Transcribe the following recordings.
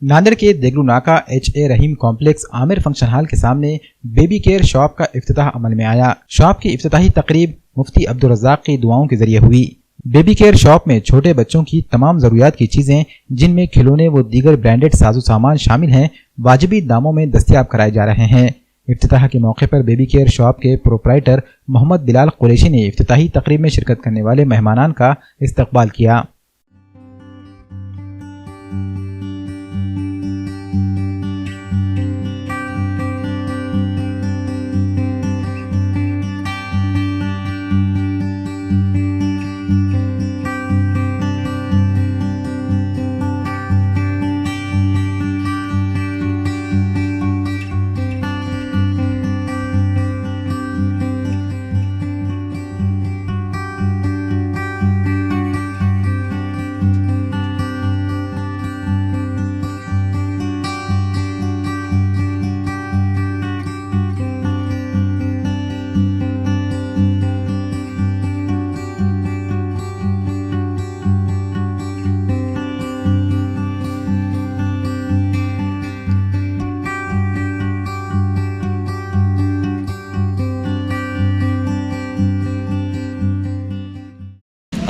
नांदेड़ के देगलू नाका HA रहीम complex Aamir function hall के सामने बेबी केयर शॉप का इफ्तिताह अमल में आया। शॉप की इफ्तिताही तकरीब मुफ्ती अब्दुल रज़्ज़ाक की दुआओं के जरिए हुई। बेबी केयर शॉप में छोटे बच्चों की तमाम जरूरियात की चीजें जिनमें खिलौने व दीगर ब्रांडेड साजो सामान शामिल हैं वाजिबी दामों में दस्तयाब कराए जा रहे हैं। इफ्तिताह के मौके पर बेबी केयर शॉप के प्रोपराइटर मोहम्मद बिलाल कुरैशी ने इफ्तिताही तकरीब में शिरकत करने वाले मेहमानान का इस्तकबाल किया।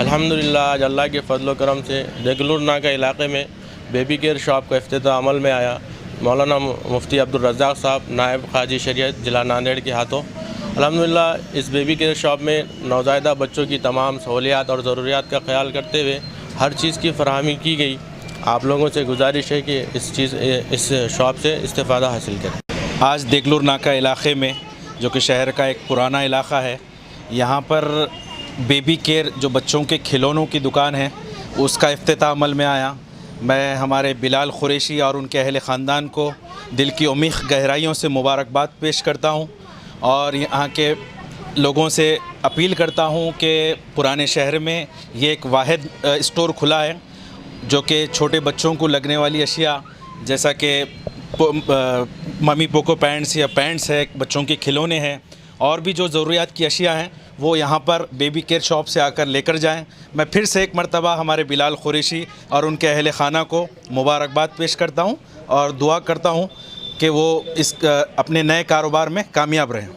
अल्हम्दुलिल्लाह आज अल्लाह के फजल करम से देगलू नाका इलाक़े में बेबी केयर शॉप का इफ्तिताह अमल में आया। मौलाना मुफ्ती अब्दुल रज़्ज़ाक साहब नायब क़ाज़ी शरीयत ज़िला नांदेड़ के हाथों अल्हम्दुलिल्लाह इस बेबी केयर शॉप में नवज़ायदा बच्चों की तमाम सहूलियात और ज़रूरियात का ख्याल करते हुए हर चीज़ की फ़राहमी की गई। आप लोगों से गुजारिश है कि इस शॉप से इस्तेफ़ादा हासिल करें। आज देगलू नाका इलाक़े में जो कि शहर का एक पुराना इलाक़ा है, यहाँ पर बेबी केयर जो बच्चों के खिलौनों की दुकान है उसका इफ्तिताह अमल में आया। मैं हमारे बिलाल कुरैशी और उनके अहले ख़ानदान को दिल की उम्मीद गहराइयों से मुबारकबाद पेश करता हूँ और यहाँ के लोगों से अपील करता हूँ कि पुराने शहर में ये एक वाहिद स्टोर खुला है जो कि छोटे बच्चों को लगने वाली अशिया जैसा कि मम्मी पोको पैंट्स या पैंट्स है, बच्चों के खिलौने हैं और भी जो ज़रूरियात की अशिया हैं वो यहाँ पर बेबी केयर शॉप से आकर लेकर जाएं। मैं फिर से एक मरतबा हमारे बिलाल कुरैशी और उनके अहले खाना को मुबारकबाद पेश करता हूँ और दुआ करता हूँ कि वो इस अपने नए कारोबार में कामयाब रहें।